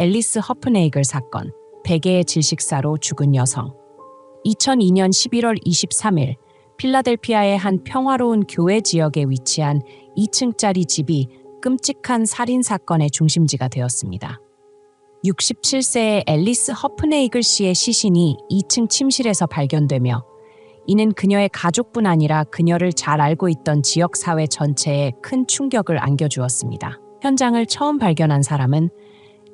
앨리스 허프네이글 사건, 베개의 질식사로 죽은 여성. 2002년 11월 23일 필라델피아의 한 평화로운 교외 지역에 위치한 2층짜리 집이 끔찍한 살인 사건의 중심지가 되었습니다. 67세의 앨리스 허프네이글 씨의 시신이 2층 침실에서 발견되며 이는 그녀의 가족뿐 아니라 그녀를 잘 알고 있던 지역 사회 전체에 큰 충격을 안겨주었습니다. 현장을 처음 발견한 사람은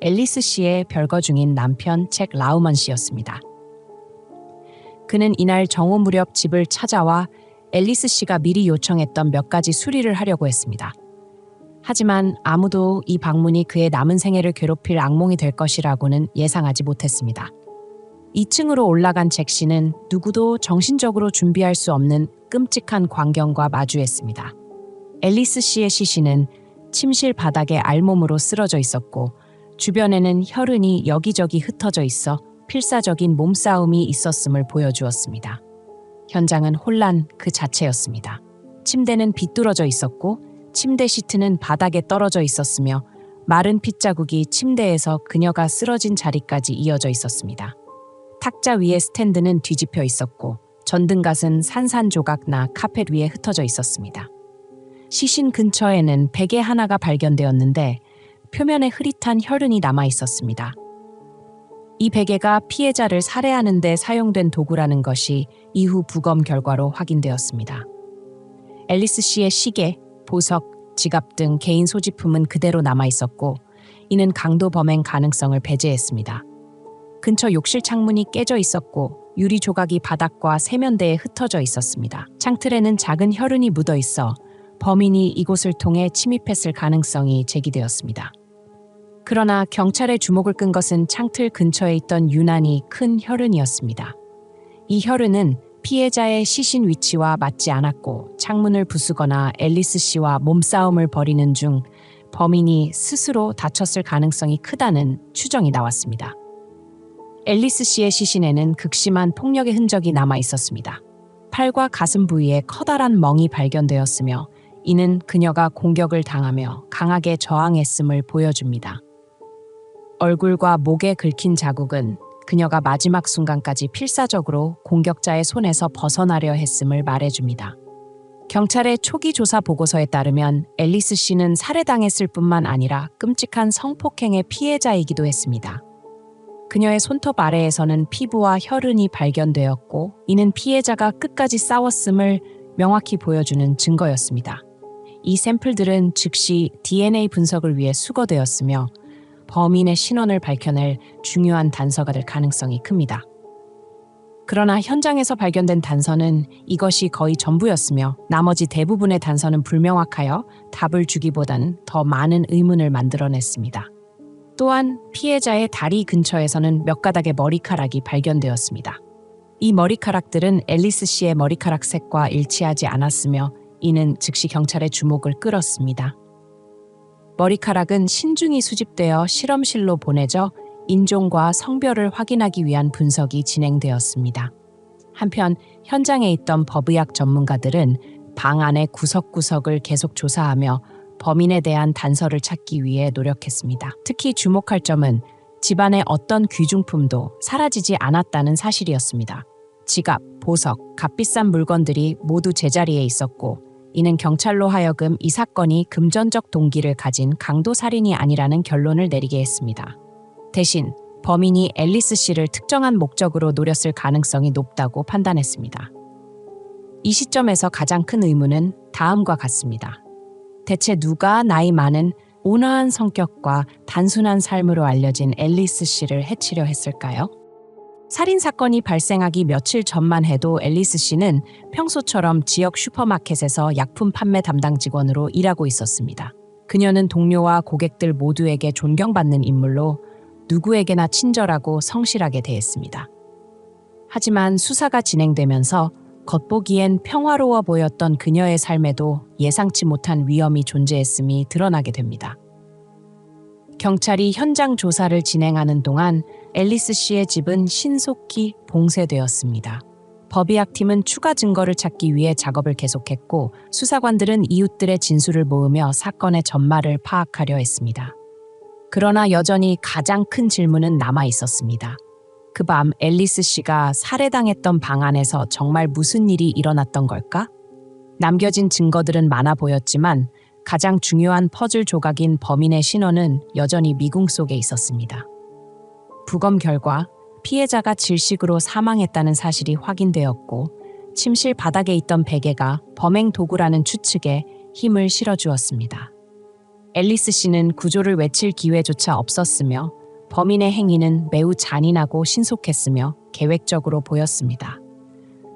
앨리스 씨의 별거 중인 남편 잭 라우먼 씨였습니다. 그는 이날 정오 무렵 집을 찾아와 앨리스 씨가 미리 요청했던 몇 가지 수리를 하려고 했습니다. 하지만 아무도 이 방문이 그의 남은 생애를 괴롭힐 악몽이 될 것이라고는 예상하지 못했습니다. 2층으로 올라간 잭 씨는 누구도 정신적으로 준비할 수 없는 끔찍한 광경과 마주했습니다. 앨리스 씨의 시신은 침실 바닥에 알몸으로 쓰러져 있었고 주변에는 혈흔이 여기저기 흩어져 있어 필사적인 몸싸움이 있었음을 보여주었습니다. 현장은 혼란 그 자체였습니다. 침대는 비뚤어져 있었고 침대 시트는 바닥에 떨어져 있었으며 마른 핏자국이 침대에서 그녀가 쓰러진 자리까지 이어져 있었습니다. 탁자 위에 스탠드는 뒤집혀 있었고 전등갓은 산산조각나 카펫 위에 흩어져 있었습니다. 시신 근처에는 베개 하나가 발견되었는데 표면에 흐릿한 혈흔이 남아 있었습니다. 이 베개가 피해자를 살해하는 데 사용된 도구라는 것이 이후 부검 결과로 확인되었습니다. 앨리스 씨의 시계, 보석, 지갑 등 개인 소지품은 그대로 남아 있었고 이는 강도 범행 가능성을 배제했습니다. 근처 욕실 창문이 깨져 있었고 유리 조각이 바닥과 세면대에 흩어져 있었습니다. 창틀에는 작은 혈흔이 묻어 있어 범인이 이곳을 통해 침입했을 가능성이 제기되었습니다. 그러나 경찰의 주목을 끈 것은 창틀 근처에 있던 유난히 큰 혈흔이었습니다. 이 혈흔은 피해자의 시신 위치와 맞지 않았고 창문을 부수거나 앨리스 씨와 몸싸움을 벌이는 중 범인이 스스로 다쳤을 가능성이 크다는 추정이 나왔습니다. 앨리스 씨의 시신에는 극심한 폭력의 흔적이 남아 있었습니다. 팔과 가슴 부위에 커다란 멍이 발견되었으며 이는 그녀가 공격을 당하며 강하게 저항했음을 보여줍니다. 얼굴과 목에 긁힌 자국은 그녀가 마지막 순간까지 필사적으로 공격자의 손에서 벗어나려 했음을 말해줍니다. 경찰의 초기 조사 보고서에 따르면 앨리스 씨는 살해당했을 뿐만 아니라 끔찍한 성폭행의 피해자이기도 했습니다. 그녀의 손톱 아래에서는 피부와 혈흔이 발견되었고 이는 피해자가 끝까지 싸웠음을 명확히 보여주는 증거였습니다. 이 샘플들은 즉시 DNA 분석을 위해 수거되었으며 범인의 신원을 밝혀낼 중요한 단서가 될 가능성이 큽니다. 그러나 현장에서 발견된 단서는 이것이 거의 전부였으며 나머지 대부분의 단서는 불명확하여 답을 주기보다는 더 많은 의문을 만들어냈습니다. 또한 피해자의 다리 근처에서는 몇 가닥의 머리카락이 발견되었습니다. 이 머리카락들은 앨리스 씨의 머리카락 색과 일치하지 않았으며 이는 즉시 경찰의 주목을 끌었습니다. 머리카락은 신중히 수집되어 실험실로 보내져 인종과 성별을 확인하기 위한 분석이 진행되었습니다. 한편 현장에 있던 법의학 전문가들은 방 안의 구석구석을 계속 조사하며 범인에 대한 단서를 찾기 위해 노력했습니다. 특히 주목할 점은 집안의 어떤 귀중품도 사라지지 않았다는 사실이었습니다. 지갑, 보석, 값비싼 물건들이 모두 제자리에 있었고 이는 경찰로 하여금 이 사건이 금전적 동기를 가진 강도 살인이 아니라는 결론을 내리게 했습니다. 대신 범인이 앨리스 씨를 특정한 목적으로 노렸을 가능성이 높다고 판단했습니다. 이 시점에서 가장 큰 의문은 다음과 같습니다. 대체 누가 나이 많은 온화한 성격과 단순한 삶으로 알려진 앨리스 씨를 해치려 했을까요? 살인 사건이 발생하기 며칠 전만 해도 앨리스 씨는 평소처럼 지역 슈퍼마켓에서 약품 판매 담당 직원으로 일하고 있었습니다. 그녀는 동료와 고객들 모두에게 존경받는 인물로 누구에게나 친절하고 성실하게 대했습니다. 하지만 수사가 진행되면서 겉보기엔 평화로워 보였던 그녀의 삶에도 예상치 못한 위험이 존재했음이 드러나게 됩니다. 경찰이 현장 조사를 진행하는 동안 앨리스 씨의 집은 신속히 봉쇄되었습니다. 법의학팀은 추가 증거를 찾기 위해 작업을 계속했고 수사관들은 이웃들의 진술을 모으며 사건의 전말을 파악하려 했습니다. 그러나 여전히 가장 큰 질문은 남아 있었습니다. 그 밤 앨리스 씨가 살해당했던 방 안에서 정말 무슨 일이 일어났던 걸까? 남겨진 증거들은 많아 보였지만 가장 중요한 퍼즐 조각인 범인의 신원은 여전히 미궁 속에 있었습니다. 부검 결과 피해자가 질식으로 사망했다는 사실이 확인되었고 침실 바닥에 있던 베개가 범행 도구라는 추측에 힘을 실어주었습니다. 앨리스 씨는 구조를 외칠 기회조차 없었으며 범인의 행위는 매우 잔인하고 신속했으며 계획적으로 보였습니다.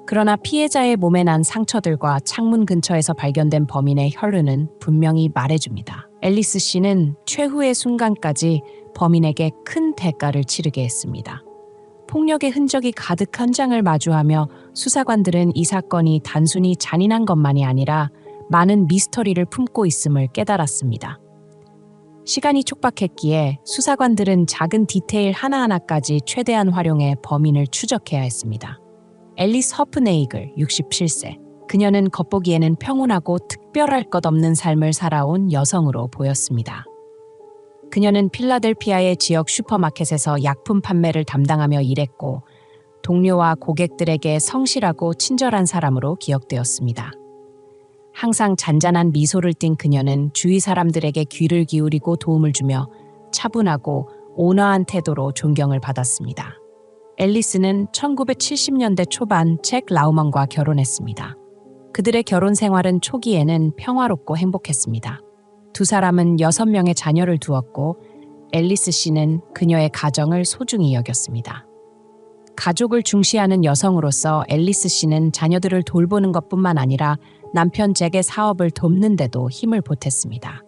그러나 피해자의 몸에 난 상처들과 창문 근처에서 발견된 범인의 혈흔은 분명히 말해줍니다. 앨리스 씨는 최후의 순간까지 범인에게 큰 대가를 치르게 했습니다. 폭력의 흔적이 가득 현장을 마주하며 수사관들은 이 사건이 단순히 잔인한 것만이 아니라 많은 미스터리를 품고 있음을 깨달았습니다. 시간이 촉박했기에 수사관들은 작은 디테일 하나하나까지 최대한 활용해 범인을 추적해야 했습니다. 앨리스 허프네이글 67세. 그녀는 겉보기에는 평온하고 특별할 것 없는 삶을 살아온 여성으로 보였습니다. 그녀는 필라델피아의 지역 슈퍼마켓에서 약품 판매를 담당하며 일했고 동료와 고객들에게 성실하고 친절한 사람으로 기억되었습니다. 항상 잔잔한 미소를 띤 그녀는 주위 사람들에게 귀를 기울이고 도움을 주며 차분하고 온화한 태도로 존경을 받았습니다. 앨리스는 1970년대 초반 잭 라우먼과 결혼했습니다. 그들의 결혼 생활은 초기에는 평화롭고 행복했습니다. 두 사람은 6명의 자녀를 두었고 앨리스 씨는 그녀의 가정을 소중히 여겼습니다. 가족을 중시하는 여성으로서 앨리스 씨는 자녀들을 돌보는 것뿐만 아니라 남편 잭의 사업을 돕는 데도 힘을 보탰습니다.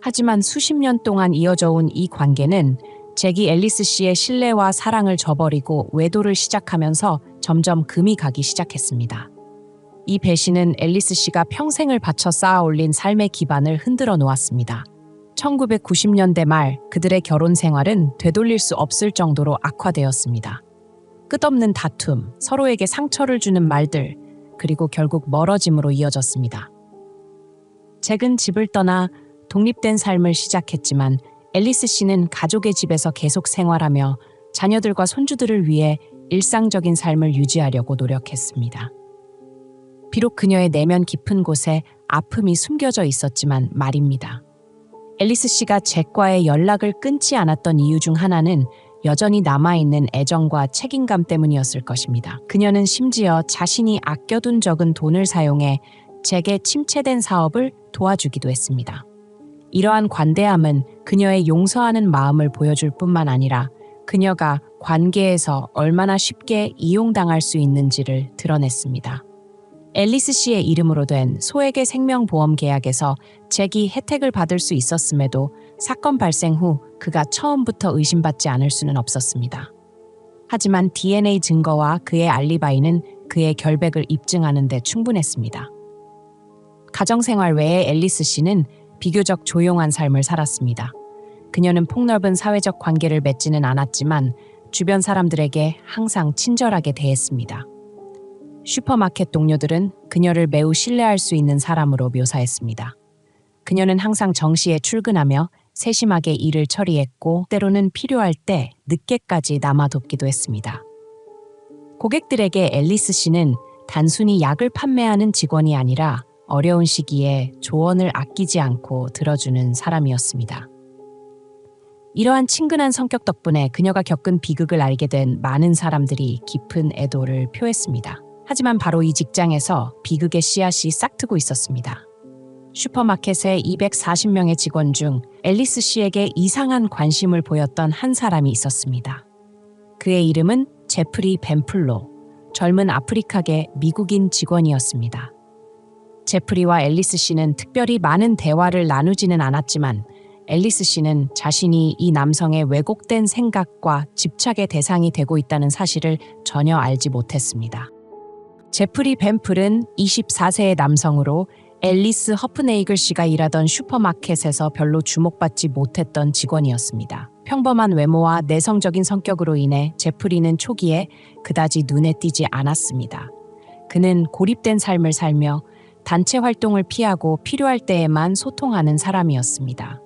하지만 수십 년 동안 이어져 온 이 관계는 잭이 앨리스 씨의 신뢰와 사랑을 저버리고 외도를 시작하면서 점점 금이 가기 시작했습니다. 이 배신은 앨리스 씨가 평생을 바쳐 쌓아 올린 삶의 기반을 흔들어 놓았습니다. 1990년대 말 그들의 결혼 생활은 되돌릴 수 없을 정도로 악화되었습니다. 끝없는 다툼, 서로에게 상처를 주는 말들, 그리고 결국 멀어짐으로 이어졌습니다. 잭은 집을 떠나 독립된 삶을 시작했지만 앨리스 씨는 가족의 집에서 계속 생활하며 자녀들과 손주들을 위해 일상적인 삶을 유지하려고 노력했습니다. 비록 그녀의 내면 깊은 곳에 아픔이 숨겨져 있었지만 말입니다. 앨리스 씨가 잭과의 연락을 끊지 않았던 이유 중 하나는 여전히 남아있는 애정과 책임감 때문이었을 것입니다. 그녀는 심지어 자신이 아껴둔 적은 돈을 사용해 잭의 침체된 사업을 도와주기도 했습니다. 이러한 관대함은 그녀의 용서하는 마음을 보여줄 뿐만 아니라 그녀가 관계에서 얼마나 쉽게 이용당할 수 있는지를 드러냈습니다. 앨리스 씨의 이름으로 된 소액의 생명보험 계약에서 잭이 혜택을 받을 수 있었음에도 사건 발생 후 그가 처음부터 의심받지 않을 수는 없었습니다. 하지만 DNA 증거와 그의 알리바이는 그의 결백을 입증하는 데 충분했습니다. 가정생활 외에 앨리스 씨는 비교적 조용한 삶을 살았습니다. 그녀는 폭넓은 사회적 관계를 맺지는 않았지만 주변 사람들에게 항상 친절하게 대했습니다. 슈퍼마켓 동료들은 그녀를 매우 신뢰할 수 있는 사람으로 묘사했습니다. 그녀는 항상 정시에 출근하며 세심하게 일을 처리했고 때로는 필요할 때 늦게까지 남아돕기도 했습니다. 고객들에게 앨리스 씨는 단순히 약을 판매하는 직원이 아니라 어려운 시기에 조언을 아끼지 않고 들어주는 사람이었습니다. 이러한 친근한 성격 덕분에 그녀가 겪은 비극을 알게 된 많은 사람들이 깊은 애도를 표했습니다. 하지만 바로 이 직장에서 비극의 씨앗이 싹트고 있었습니다. 슈퍼마켓의 240명의 직원 중 앨리스 씨에게 이상한 관심을 보였던 한 사람이 있었습니다. 그의 이름은 제프리 벤플로, 젊은 아프리카계 미국인 직원이었습니다. 제프리와 앨리스 씨는 특별히 많은 대화를 나누지는 않았지만 앨리스 씨는 자신이 이 남성의 왜곡된 생각과 집착의 대상이 되고 있다는 사실을 전혀 알지 못했습니다. 제프리 벤플은 24세의 남성으로 앨리스 허프네이글 씨가 일하던 슈퍼마켓에서 별로 주목받지 못했던 직원이었습니다. 평범한 외모와 내성적인 성격으로 인해 제프리는 초기에 그다지 눈에 띄지 않았습니다. 그는 고립된 삶을 살며 단체 활동을 피하고 필요할 때에만 소통하는 사람이었습니다.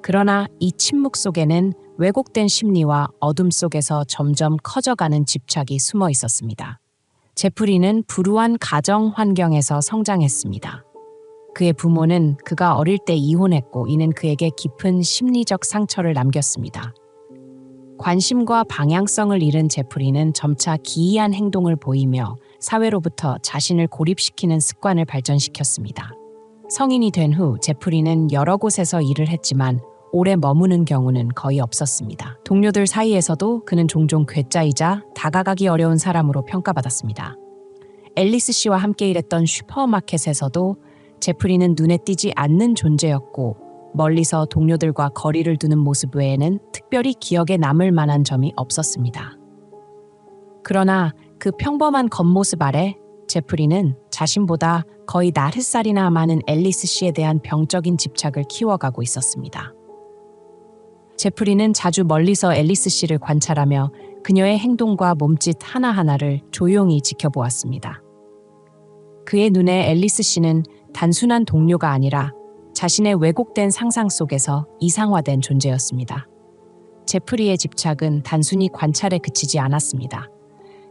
그러나 이 침묵 속에는 왜곡된 심리와 어둠 속에서 점점 커져가는 집착이 숨어 있었습니다. 제프리는 불우한 가정 환경에서 성장했습니다. 그의 부모는 그가 어릴 때 이혼했고 이는 그에게 깊은 심리적 상처를 남겼습니다. 관심과 방향성을 잃은 제프리는 점차 기이한 행동을 보이며 사회로부터 자신을 고립시키는 습관을 발전시켰습니다. 성인이 된 후 제프리는 여러 곳에서 일을 했지만 오래 머무는 경우는 거의 없었습니다. 동료들 사이에서도 그는 종종 괴짜이자 다가가기 어려운 사람으로 평가받았습니다. 앨리스 씨와 함께 일했던 슈퍼마켓에서도 제프리는 눈에 띄지 않는 존재였고 멀리서 동료들과 거리를 두는 모습 외에는 특별히 기억에 남을 만한 점이 없었습니다. 그러나 그 평범한 겉모습 아래 제프리는 자신보다 거의 40살이나 많은 앨리스 씨에 대한 병적인 집착을 키워가고 있었습니다. 제프리는 자주 멀리서 앨리스 씨를 관찰하며 그녀의 행동과 몸짓 하나하나를 조용히 지켜보았습니다. 그의 눈에 앨리스 씨는 단순한 동료가 아니라 자신의 왜곡된 상상 속에서 이상화된 존재였습니다. 제프리의 집착은 단순히 관찰에 그치지 않았습니다.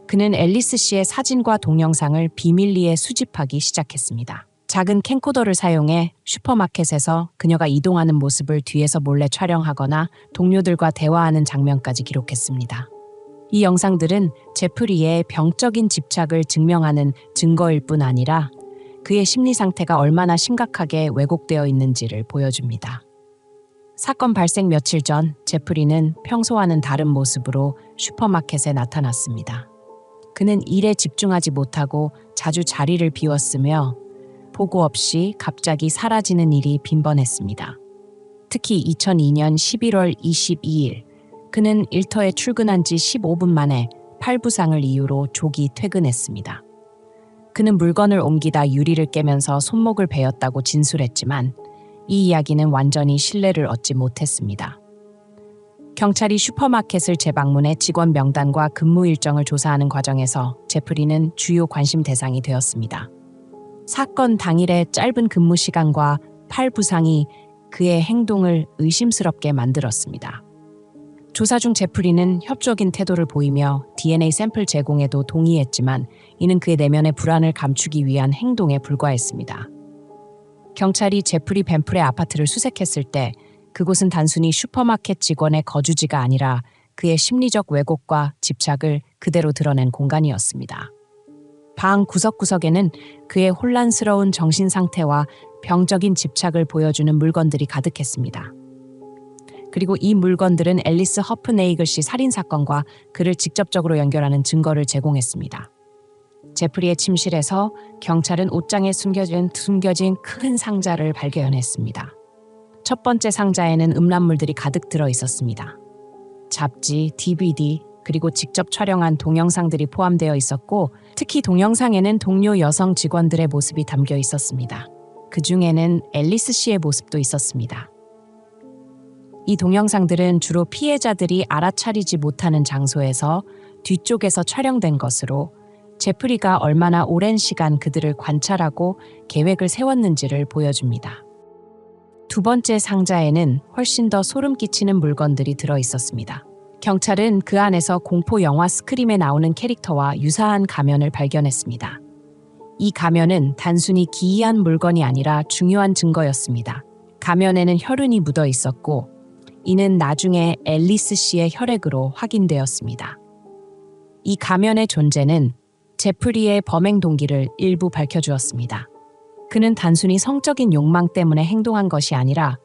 그는 앨리스 씨의 사진과 동영상을 비밀리에 수집하기 시작했습니다. 작은 캠코더를 사용해 슈퍼마켓에서 그녀가 이동하는 모습을 뒤에서 몰래 촬영하거나 동료들과 대화하는 장면까지 기록했습니다. 이 영상들은 제프리의 병적인 집착을 증명하는 증거일 뿐 아니라 그의 심리 상태가 얼마나 심각하게 왜곡되어 있는지를 보여줍니다. 사건 발생 며칠 전 제프리는 평소와는 다른 모습으로 슈퍼마켓에 나타났습니다. 그는 일에 집중하지 못하고 자주 자리를 비웠으며 보고 없이 갑자기 사라지는 일이 빈번했습니다. 특히 2002년 11월 22일 그는 일터에 출근한 지 15분 만에 팔 부상을 이유로 조기 퇴근했습니다. 그는 물건을 옮기다 유리를 깨면서 손목을 베었다고 진술했지만 이 이야기는 완전히 신뢰를 얻지 못했습니다. 경찰이 슈퍼마켓을 재방문해 직원 명단과 근무 일정을 조사하는 과정에서 제프리는 주요 관심 대상이 되었습니다. 사건 당일의 짧은 근무 시간과 팔 부상이 그의 행동을 의심스럽게 만들었습니다. 조사 중 제프리는 협조적인 태도를 보이며 DNA 샘플 제공에도 동의했지만 이는 그의 내면의 불안을 감추기 위한 행동에 불과했습니다. 경찰이 제프리 벤플의 아파트를 수색했을 때 그곳은 단순히 슈퍼마켓 직원의 거주지가 아니라 그의 심리적 왜곡과 집착을 그대로 드러낸 공간이었습니다. 방 구석구석에는 그의 혼란스러운 정신 상태와 병적인 집착을 보여주는 물건들이 가득했습니다. 그리고 이 물건들은 앨리스 허프네이글씨 살인사건과 그를 직접적으로 연결하는 증거를 제공했습니다. 제프리의 침실에서 경찰은 옷장에 숨겨진 큰 상자를 발견했습니다. 첫 번째 상자에는 음란물들이 가득 들어 있었습니다. 잡지, DVD, 그리고 직접 촬영한 동영상들이 포함되어 있었고 특히 동영상에는 동료 여성 직원들의 모습이 담겨 있었습니다. 그 중에는 앨리스 씨의 모습도 있었습니다. 이 동영상들은 주로 피해자들이 알아차리지 못하는 장소에서 뒤쪽에서 촬영된 것으로 제프리가 얼마나 오랜 시간 그들을 관찰하고 계획을 세웠는지를 보여줍니다. 두 번째 상자에는 훨씬 더 소름 끼치는 물건들이 들어 있었습니다. 경찰은 그 안에서 공포 영화 스크림에 나오는 캐릭터와 유사한 가면을 발견했습니다. 이 가면은 단순히 기이한 물건이 아니라 중요한 증거였습니다. 가면에는 혈흔이 묻어 있었고 이는 나중에 앨리스 씨의 혈액으로 확인되었습니다. 이 가면의 존재는 제프리의 범행 동기를 일부 밝혀주었습니다. 그는 단순히 성적인 욕망 때문에 행동한 것이 아니라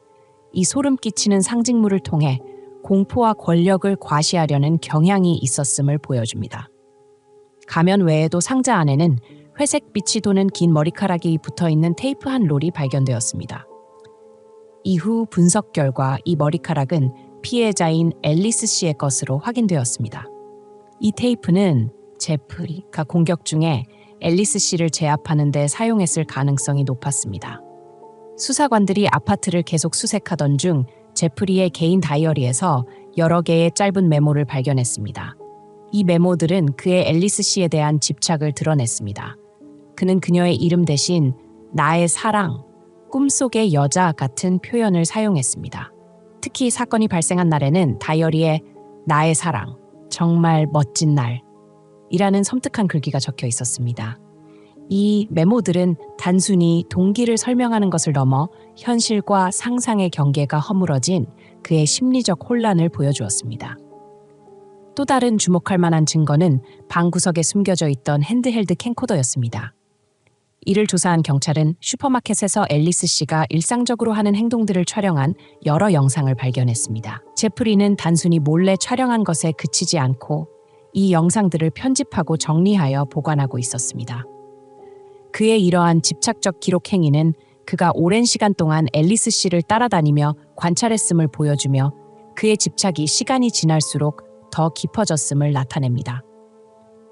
이 소름 끼치는 상징물을 통해 공포와 권력을 과시하려는 경향이 있었음을 보여줍니다. 가면 외에도 상자 안에는 회색 빛이 도는 긴 머리카락이 붙어있는 테이프 한 롤이 발견되었습니다. 이후 분석 결과 이 머리카락은 피해자인 앨리스 씨의 것으로 확인되었습니다. 이 테이프는 제프리가 공격 중에 앨리스 씨를 제압하는 데 사용했을 가능성이 높았습니다. 수사관들이 아파트를 계속 수색하던 중 제프리의 개인 다이어리에서 여러 개의 짧은 메모를 발견했습니다. 이 메모들은 그의 앨리스 씨에 대한 집착을 드러냈습니다. 그는 그녀의 이름 대신 나의 사랑, 꿈속의 여자 같은 표현을 사용했습니다. 특히 사건이 발생한 날에는 다이어리에 나의 사랑, 정말 멋진 날이라는 섬뜩한 글귀가 적혀 있었습니다. 이 메모들은 단순히 동기를 설명하는 것을 넘어 현실과 상상의 경계가 허물어진 그의 심리적 혼란을 보여주었습니다. 또 다른 주목할 만한 증거는 방 구석에 숨겨져 있던 핸드헬드 캠코더였습니다. 이를 조사한 경찰은 슈퍼마켓에서 앨리스 씨가 일상적으로 하는 행동들을 촬영한 여러 영상을 발견했습니다. 제프리는 단순히 몰래 촬영한 것에 그치지 않고 이 영상들을 편집하고 정리하여 보관하고 있었습니다. 그의 이러한 집착적 기록 행위는 그가 오랜 시간 동안 앨리스 씨를 따라다니며 관찰했음을 보여주며 그의 집착이 시간이 지날수록 더 깊어졌음을 나타냅니다.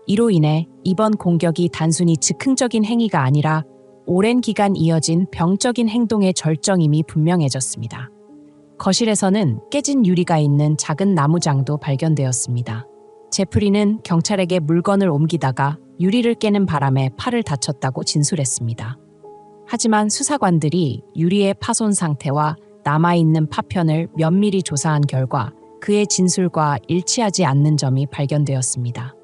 이로 인해 이번 공격이 단순히 즉흥적인 행위가 아니라 오랜 기간 이어진 병적인 행동의 절정임이 분명해졌습니다. 거실에서는 깨진 유리가 있는 작은 나무장도 발견되었습니다. 제프리는 경찰에게 물건을 옮기다가 유리를 깨는 바람에 팔을 다쳤다고 진술했습니다. 하지만 수사관들이 유리의 파손 상태와 남아있는 파편을 면밀히 조사한 결과 그의 진술과 일치하지 않는 점이 발견되었습니다.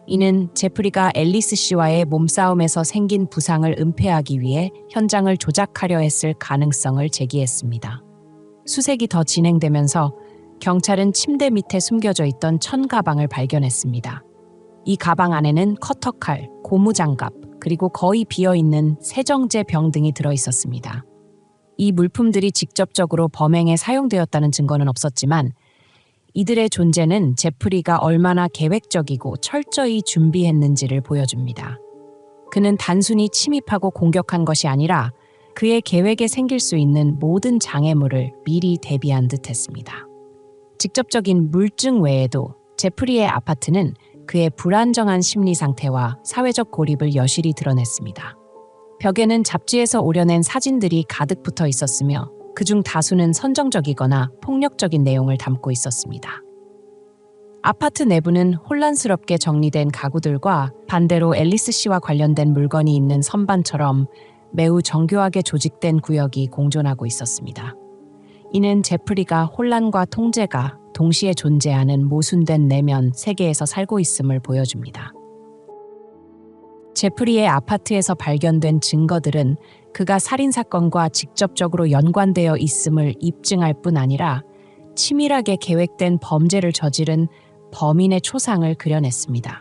이는 제프리가 앨리스 씨와의 몸싸움에서 생긴 부상을 은폐하기 위해 현장을 조작하려 했을 가능성을 제기했습니다. 수색이 더 진행되면서 경찰은 침대 밑에 숨겨져 있던 천 가방을 발견했습니다. 이 가방 안에는 커터칼, 고무장갑, 그리고 거의 비어있는 세정제 병 등이 들어있었습니다. 이 물품들이 직접적으로 범행에 사용되었다는 증거는 없었지만 이들의 존재는 제프리가 얼마나 계획적이고 철저히 준비했는지를 보여줍니다. 그는 단순히 침입하고 공격한 것이 아니라 그의 계획에 생길 수 있는 모든 장애물을 미리 대비한 듯했습니다. 직접적인 물증 외에도 제프리의 아파트는 그의 불안정한 심리 상태와 사회적 고립을 여실히 드러냈습니다. 벽에는 잡지에서 오려낸 사진들이 가득 붙어 있었으며 그중 다수는 선정적이거나 폭력적인 내용을 담고 있었습니다. 아파트 내부는 혼란스럽게 정리된 가구들과 반대로 앨리스 씨와 관련된 물건이 있는 선반처럼 매우 정교하게 조직된 구역이 공존하고 있었습니다. 이는 제프리가 혼란과 통제가 동시에 존재하는 모순된 내면 세계에서 살고 있음을 보여줍니다. 제프리의 아파트에서 발견된 증거들은 그가 살인사건과 직접적으로 연관되어 있음을 입증할 뿐 아니라 치밀하게 계획된 범죄를 저지른 범인의 초상을 그려냈습니다.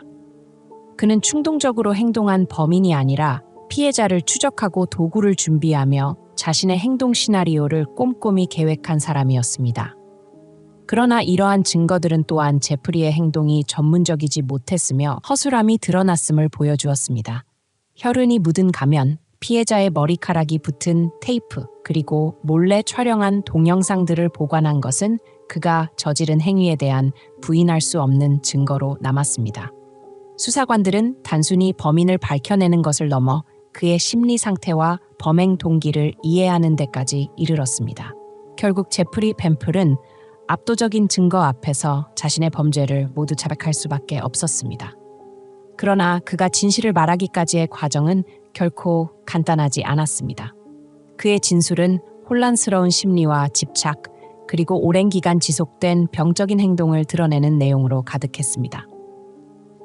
그는 충동적으로 행동한 범인이 아니라 피해자를 추적하고 도구를 준비하며 자신의 행동 시나리오를 꼼꼼히 계획한 사람이었습니다. 그러나 이러한 증거들은 또한 제프리의 행동이 전문적이지 못했으며 허술함이 드러났음을 보여주었습니다. 혈흔이 묻은 가면, 피해자의 머리카락이 붙은 테이프, 그리고 몰래 촬영한 동영상들을 보관한 것은 그가 저지른 행위에 대한 부인할 수 없는 증거로 남았습니다. 수사관들은 단순히 범인을 밝혀내는 것을 넘어 그의 심리 상태와 범행 동기를 이해하는 데까지 이르렀습니다. 결국 제프리 펜플은 압도적인 증거 앞에서 자신의 범죄를 모두 자백할 수밖에 없었습니다. 그러나 그가 진실을 말하기까지의 과정은 결코 간단하지 않았습니다. 그의 진술은 혼란스러운 심리와 집착, 그리고 오랜 기간 지속된 병적인 행동을 드러내는 내용으로 가득했습니다.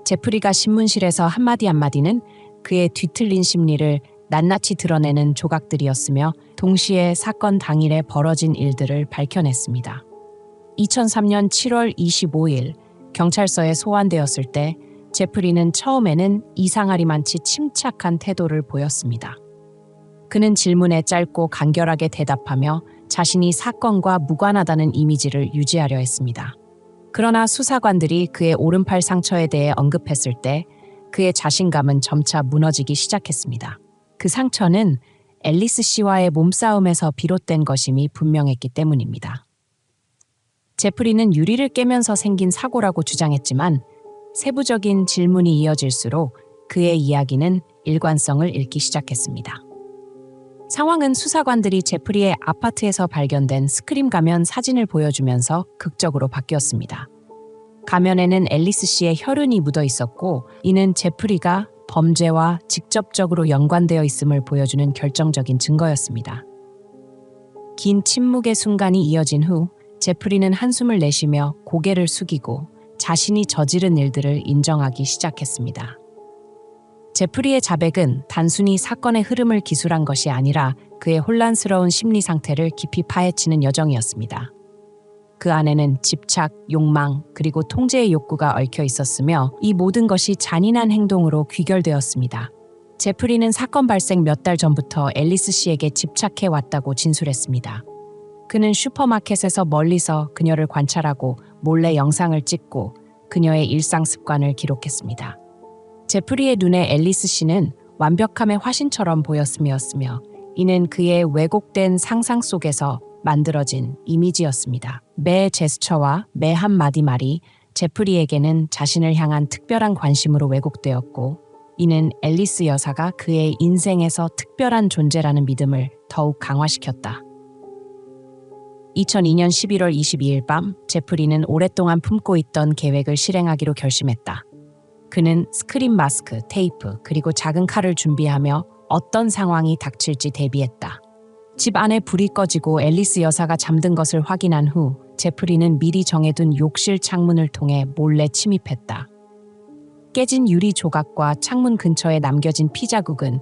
제프리가 신문실에서 한마디 한마디는 그의 뒤틀린 심리를 낱낱이 드러내는 조각들이었으며 동시에 사건 당일에 벌어진 일들을 밝혀냈습니다. 2003년 7월 25일 경찰서에 소환되었을 때 제프리는 처음에는 이상하리만치 침착한 태도를 보였습니다. 그는 질문에 짧고 간결하게 대답하며 자신이 사건과 무관하다는 이미지를 유지하려 했습니다. 그러나 수사관들이 그의 오른팔 상처에 대해 언급했을 때 그의 자신감은 점차 무너지기 시작했습니다. 그 상처는 앨리스 씨와의 몸싸움에서 비롯된 것임이 분명했기 때문입니다. 제프리는 유리를 깨면서 생긴 사고라고 주장했지만 세부적인 질문이 이어질수록 그의 이야기는 일관성을 잃기 시작했습니다. 상황은 수사관들이 제프리의 아파트에서 발견된 스크림 가면 사진을 보여주면서 극적으로 바뀌었습니다. 가면에는 앨리스 씨의 혈흔이 묻어 있었고 이는 제프리가 범죄와 직접적으로 연관되어 있음을 보여주는 결정적인 증거였습니다. 긴 침묵의 순간이 이어진 후 제프리는 한숨을 내쉬며 고개를 숙이고 자신이 저지른 일들을 인정하기 시작했습니다. 제프리의 자백은 단순히 사건의 흐름을 기술한 것이 아니라 그의 혼란스러운 심리 상태를 깊이 파헤치는 여정이었습니다. 그 안에는 집착, 욕망, 그리고 통제의 욕구가 얽혀 있었으며 이 모든 것이 잔인한 행동으로 귀결되었습니다. 제프리는 사건 발생 몇 달 전부터 앨리스 씨에게 집착해 왔다고 진술했습니다. 그는 슈퍼마켓에서 멀리서 그녀를 관찰하고 몰래 영상을 찍고 그녀의 일상 습관을 기록했습니다. 제프리의 눈에 앨리스 씨는 완벽함의 화신처럼 보였으며 이는 그의 왜곡된 상상 속에서 만들어진 이미지였습니다. 매 제스처와 매 한마디 말이 제프리에게는 자신을 향한 특별한 관심으로 왜곡되었고 이는 앨리스 여사가 그의 인생에서 특별한 존재라는 믿음을 더욱 강화시켰다. 2002년 11월 22일 밤 제프리는 오랫동안 품고 있던 계획을 실행하기로 결심했다. 그는 스크린 마스크, 테이프, 그리고 작은 칼을 준비하며 어떤 상황이 닥칠지 대비했다. 집 안에 불이 꺼지고 앨리스 여사가 잠든 것을 확인한 후 제프리는 미리 정해둔 욕실 창문을 통해 몰래 침입했다. 깨진 유리 조각과 창문 근처에 남겨진 피 자국은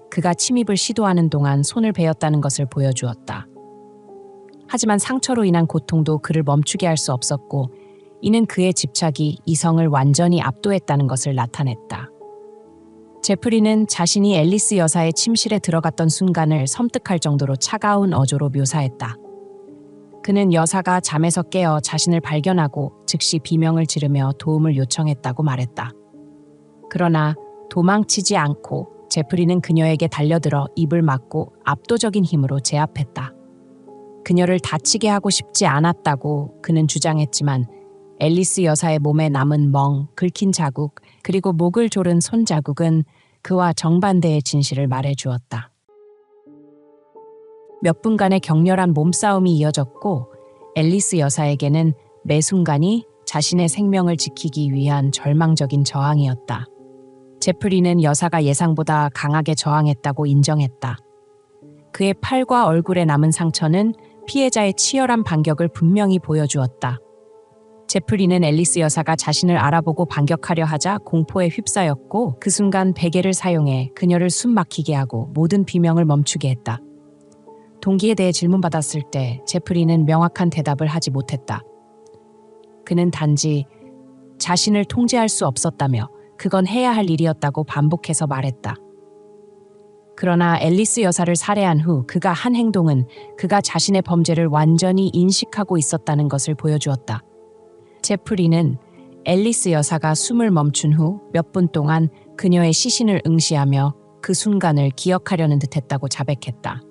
그가 침입을 시도하는 동안 손을 베었다는 것을 보여주었다. 하지만 상처로 인한 고통도 그를 멈추게 할 수 없었고 이는 그의 집착이 이성을 완전히 압도했다는 것을 나타냈다. 제프리는 자신이 앨리스 여사의 침실에 들어갔던 순간을 섬뜩할 정도로 차가운 어조로 묘사했다. 그는 여사가 잠에서 깨어 자신을 발견하고 즉시 비명을 지르며 도움을 요청했다고 말했다. 그러나 도망치지 않고 제프리는 그녀에게 달려들어 입을 막고 압도적인 힘으로 제압했다. 그녀를 다치게 하고 싶지 않았다고 그는 주장했지만 앨리스 여사의 몸에 남은 멍, 긁힌 자국, 그리고 목을 조른 손자국은 그와 정반대의 진실을 말해주었다. 몇 분간의 격렬한 몸싸움이 이어졌고 앨리스 여사에게는 매 순간이 자신의 생명을 지키기 위한 절망적인 저항이었다. 제프리는 여사가 예상보다 강하게 저항했다고 인정했다. 그의 팔과 얼굴에 남은 상처는 피해자의 치열한 반격을 분명히 보여주었다. 제프리는 앨리스 여사가 자신을 알아보고 반격하려 하자 공포에 휩싸였고 그 순간 베개를 사용해 그녀를 숨 막히게 하고 모든 비명을 멈추게 했다. 동기에 대해 질문받았을 때 제프리는 명확한 대답을 하지 못했다. 그는 단지 자신을 통제할 수 없었다며 그건 해야 할 일이었다고 반복해서 말했다. 그러나 앨리스 여사를 살해한 후 그가 한 행동은 그가 자신의 범죄를 완전히 인식하고 있었다는 것을 보여주었다. 제프리는 앨리스 여사가 숨을 멈춘 후 몇 분 동안 그녀의 시신을 응시하며 그 순간을 기억하려는 듯했다고 자백했다.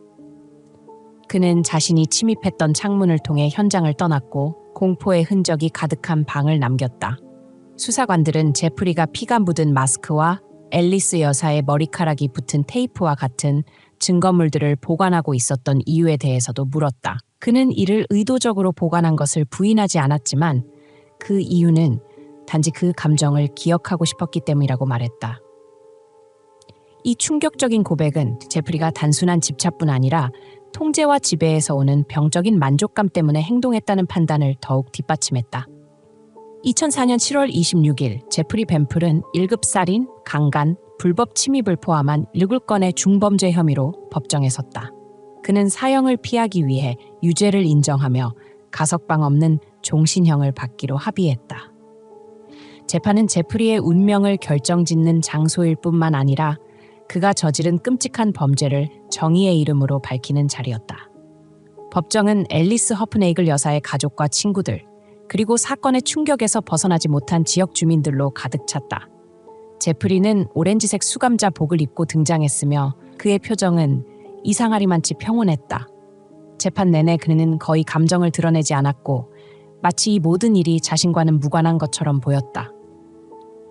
그는 자신이 침입했던 창문을 통해 현장을 떠났고 공포의 흔적이 가득한 방을 남겼다. 수사관들은 제프리가 피가 묻은 마스크와 앨리스 여사의 머리카락이 붙은 테이프와 같은 증거물들을 보관하고 있었던 이유에 대해서도 물었다. 그는 이를 의도적으로 보관한 것을 부인하지 않았지만 그 이유는 단지 그 감정을 기억하고 싶었기 때문이라고 말했다. 이 충격적인 고백은 제프리가 단순한 집착뿐 아니라 통제와 지배에서 오는 병적인 만족감 때문에 행동했다는 판단을 더욱 뒷받침했다. 2004년 7월 26일 제프리 뱀플은 1급 살인, 강간, 불법 침입을 포함한 7건의 중범죄 혐의로 법정에 섰다. 그는 사형을 피하기 위해 유죄를 인정하며 가석방 없는 종신형을 받기로 합의했다. 재판은 제프리의 운명을 결정짓는 장소일 뿐만 아니라 그가 저지른 끔찍한 범죄를 정의의 이름으로 밝히는 자리였다. 법정은 앨리스 허프네이글 여사의 가족과 친구들, 그리고 사건의 충격에서 벗어나지 못한 지역 주민들로 가득 찼다. 제프리는 오렌지색 수감자 복을 입고 등장했으며 그의 표정은 이상하리만치 평온했다. 재판 내내 그는 거의 감정을 드러내지 않았고 마치 이 모든 일이 자신과는 무관한 것처럼 보였다.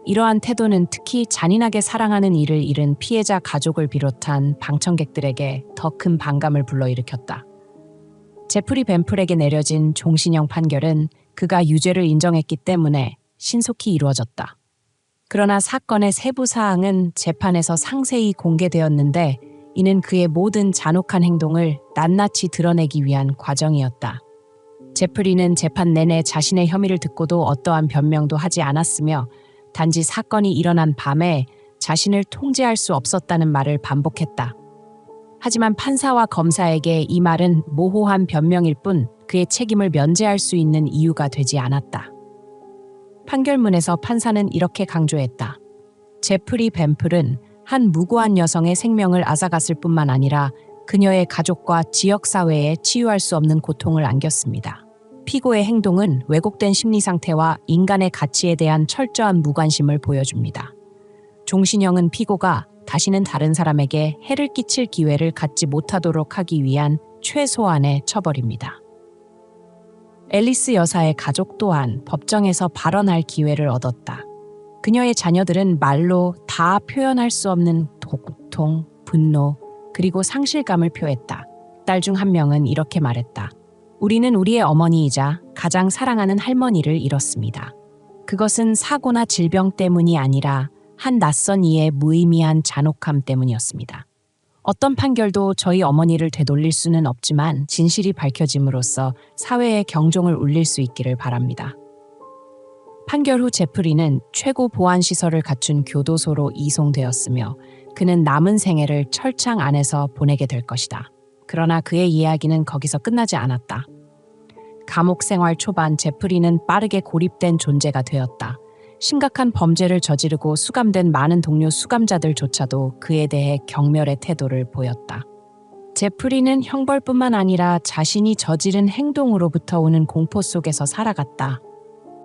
이러한 태도는 특히 잔인하게 사랑하는 이를 잃은 피해자 가족을 비롯한 방청객들에게 더 큰 반감을 불러일으켰다. 제프리 뱀플에게 내려진 종신형 판결은 그가 유죄를 인정했기 때문에 신속히 이루어졌다. 그러나 사건의 세부 사항은 재판에서 상세히 공개되었는데 이는 그의 모든 잔혹한 행동을 낱낱이 드러내기 위한 과정이었다. 제프리는 재판 내내 자신의 혐의를 듣고도 어떠한 변명도 하지 않았으며 단지 사건이 일어난 밤에 자신을 통제할 수 없었다는 말을 반복했다. 하지만 판사와 검사에게 이 말은 모호한 변명일 뿐 그의 책임을 면제할 수 있는 이유가 되지 않았다. 판결문에서 판사는 이렇게 강조했다. 제프리 뱀플은 한 무고한 여성의 생명을 앗아갔을 뿐만 아니라 그녀의 가족과 지역사회에 치유할 수 없는 고통을 안겼습니다. 피고의 행동은 왜곡된 심리 상태와 인간의 가치에 대한 철저한 무관심을 보여줍니다. 종신형은 피고가 다시는 다른 사람에게 해를 끼칠 기회를 갖지 못하도록 하기 위한 최소한의 처벌입니다. 앨리스 여사의 가족 또한 법정에서 발언할 기회를 얻었다. 그녀의 자녀들은 말로 다 표현할 수 없는 고통, 분노, 그리고 상실감을 표했다. 딸 중 한 명은 이렇게 말했다. 우리는 우리의 어머니이자 가장 사랑하는 할머니를 잃었습니다. 그것은 사고나 질병 때문이 아니라 한 낯선 이의 무의미한 잔혹함 때문이었습니다. 어떤 판결도 저희 어머니를 되돌릴 수는 없지만 진실이 밝혀짐으로써 사회의 경종을 울릴 수 있기를 바랍니다. 판결 후 제프리는 최고 보안 시설을 갖춘 교도소로 이송되었으며 그는 남은 생애를 철창 안에서 보내게 될 것이다. 그러나 그의 이야기는 거기서 끝나지 않았다. 감옥 생활 초반 제프리는 빠르게 고립된 존재가 되었다. 심각한 범죄를 저지르고 수감된 많은 동료 수감자들조차도 그에 대해 경멸의 태도를 보였다. 제프리는 형벌뿐만 아니라 자신이 저지른 행동으로부터 오는 공포 속에서 살아갔다.